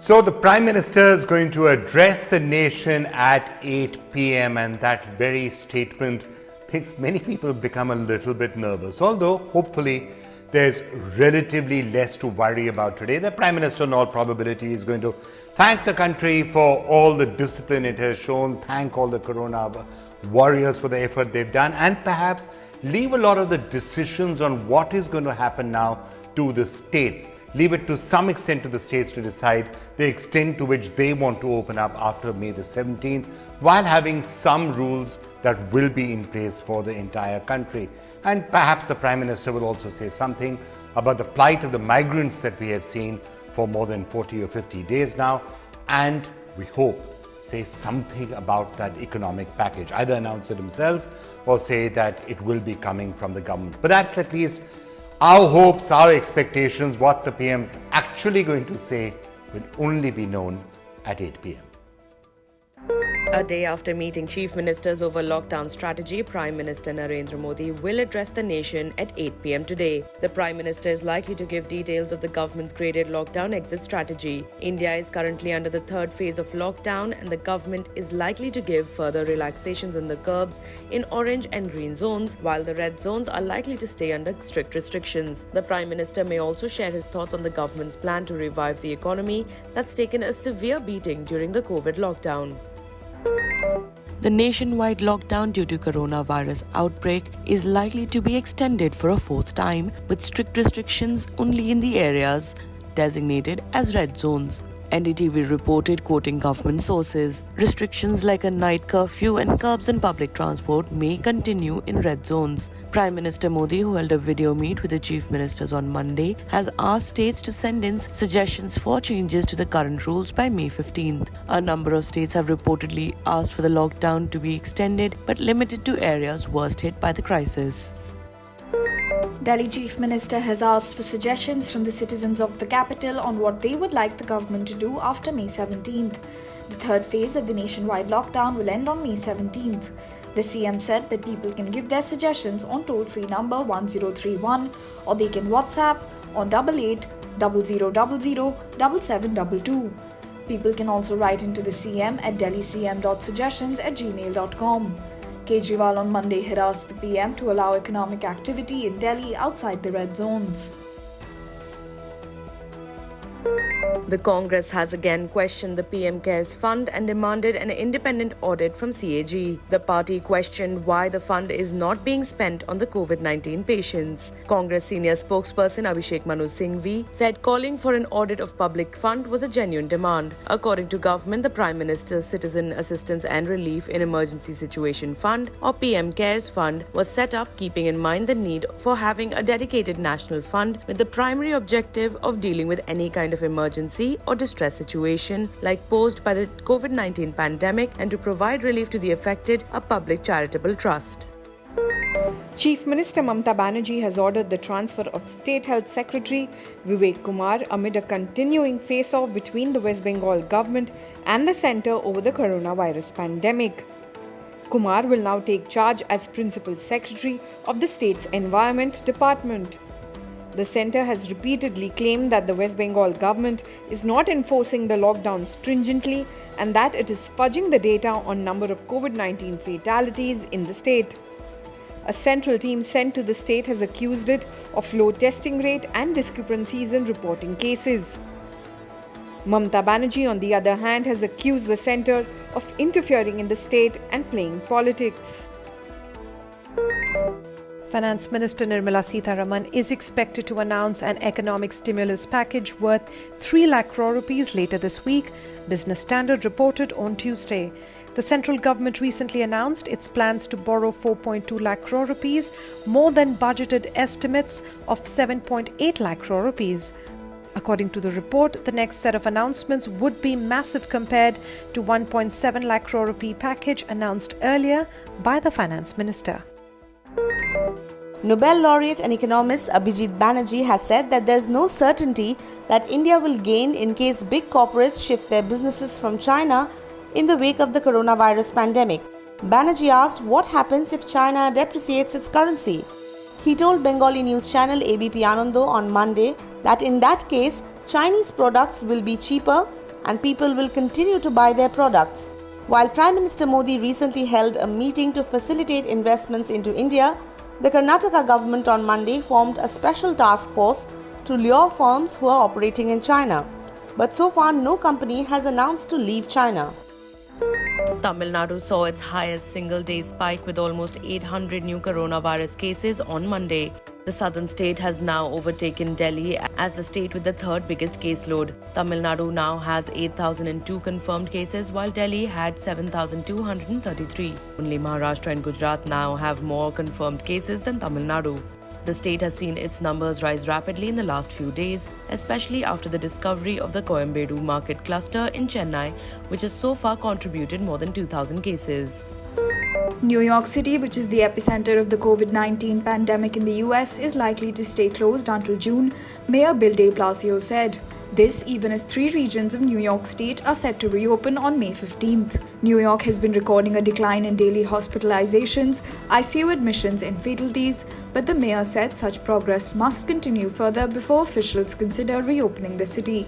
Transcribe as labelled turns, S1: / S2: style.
S1: So the Prime Minister is going to address the nation at 8 p.m. and that very statement makes many people become a little bit nervous. Although hopefully there's relatively less to worry about today. The Prime Minister in all probability is going to thank the country for all the discipline it has shown, thank all the Corona warriors for the effort they've done, and perhaps leave a lot of the decisions on what is going to happen now to the states. Leave it to some extent to the states to decide the extent to which they want to open up after May the 17th, while having some rules that will be in place for the entire country. And perhaps the Prime Minister will also say something about the plight of the migrants that we have seen for more than 40 or 50 days now, and we hope say something about that economic package, either announce it himself or say that it will be coming from the government. But that's at least our hopes, our expectations. What the PM's actually going to say will only be known at 8 p.m.
S2: A day after meeting chief ministers over lockdown strategy, Prime Minister Narendra Modi will address the nation at 8 p.m. today. The Prime Minister is likely to give details of the government's graded lockdown exit strategy. India is currently under the third phase of lockdown, and the government is likely to give further relaxations in the curbs in orange and green zones, while the red zones are likely to stay under strict restrictions. The Prime Minister may also share his thoughts on the government's plan to revive the economy that's taken a severe beating during the COVID lockdown. The nationwide lockdown due to coronavirus outbreak is likely to be extended for a fourth time, with strict restrictions only in the areas designated as red zones. NDTV reported, quoting government sources, restrictions like a night curfew and curbs in public transport may continue in red zones. Prime Minister Modi, who held a video meet with the chief ministers on Monday, has asked states to send in suggestions for changes to the current rules by May 15th. A number of states have reportedly asked for the lockdown to be extended, but limited to areas worst hit by the crisis.
S3: Delhi Chief Minister has asked for suggestions from the citizens of the capital on what they would like the government to do after May 17th. The third phase of the nationwide lockdown will end on May 17th. The CM said that people can give their suggestions on toll-free number 1031, or they can WhatsApp on 88 0000 7722. People can also write into the CM at delhicm.suggestions@gmail.com. Kejriwal on Monday harassed the PM to allow economic activity in Delhi outside the red zones.
S2: The Congress has again questioned the PM Cares Fund and demanded an independent audit from CAG. The party questioned why the fund is not being spent on the COVID-19 patients. Congress senior spokesperson Abhishek Manu Singhvi said calling for an audit of public fund was a genuine demand. According to government, the Prime Minister's Citizen Assistance and Relief in Emergency Situation Fund, or PM Cares Fund, was set up keeping in mind the need for having a dedicated national fund with the primary objective of dealing with any kind of emergency or distress situation like posed by the COVID-19 pandemic, and to provide relief to the affected, a public charitable trust.
S4: Chief Minister Mamata Banerjee has ordered the transfer of State Health Secretary Vivek Kumar amid a continuing face-off between the West Bengal government and the centre over the coronavirus pandemic. Kumar will now take charge as Principal Secretary of the state's Environment Department. The centre has repeatedly claimed that the West Bengal government is not enforcing the lockdown stringently and that it is fudging the data on number of COVID-19 fatalities in the state. A central team sent to the state has accused it of low testing rate and discrepancies in reporting cases. Mamata Banerjee, on the other hand, has accused the centre of interfering in the state and playing politics.
S5: Finance Minister Nirmala Sitharaman is expected to announce an economic stimulus package worth 3 lakh crore rupees later this week, Business Standard reported on Tuesday. The central government recently announced its plans to borrow 4.2 lakh crore rupees, more than budgeted estimates of 7.8 lakh crore rupees. According to the report, the next set of announcements would be massive compared to 1.7 lakh crore rupee package announced earlier by the Finance Minister.
S6: Nobel laureate and economist Abhijit Banerjee has said that there is no certainty that India will gain in case big corporates shift their businesses from China in the wake of the coronavirus pandemic. Banerjee asked what happens if China depreciates its currency. He told Bengali news channel ABP Anando on Monday that in that case, Chinese products will be cheaper and people will continue to buy their products. While Prime Minister Modi recently held a meeting to facilitate investments into India, the Karnataka government on Monday formed a special task force to lure firms who are operating in China. But so far, no company has announced to leave China.
S2: Tamil Nadu saw its highest single-day spike with almost 800 new coronavirus cases on Monday. The southern state has now overtaken Delhi as the state with the third biggest caseload. Tamil Nadu now has 8,002 confirmed cases, while Delhi had 7,233. Only Maharashtra and Gujarat now have more confirmed cases than Tamil Nadu. The state has seen its numbers rise rapidly in the last few days, especially after the discovery of the Coimbatore market cluster in Chennai, which has so far contributed more than 2,000 cases.
S3: New York City, which is the epicenter of the COVID-19 pandemic in the US, is likely to stay closed until June, Mayor Bill de Blasio said. This even as 3 regions of New York State are set to reopen on May 15th. New York has been recording a decline in daily hospitalizations, ICU admissions and fatalities, but the mayor said such progress must continue further before officials consider reopening the city.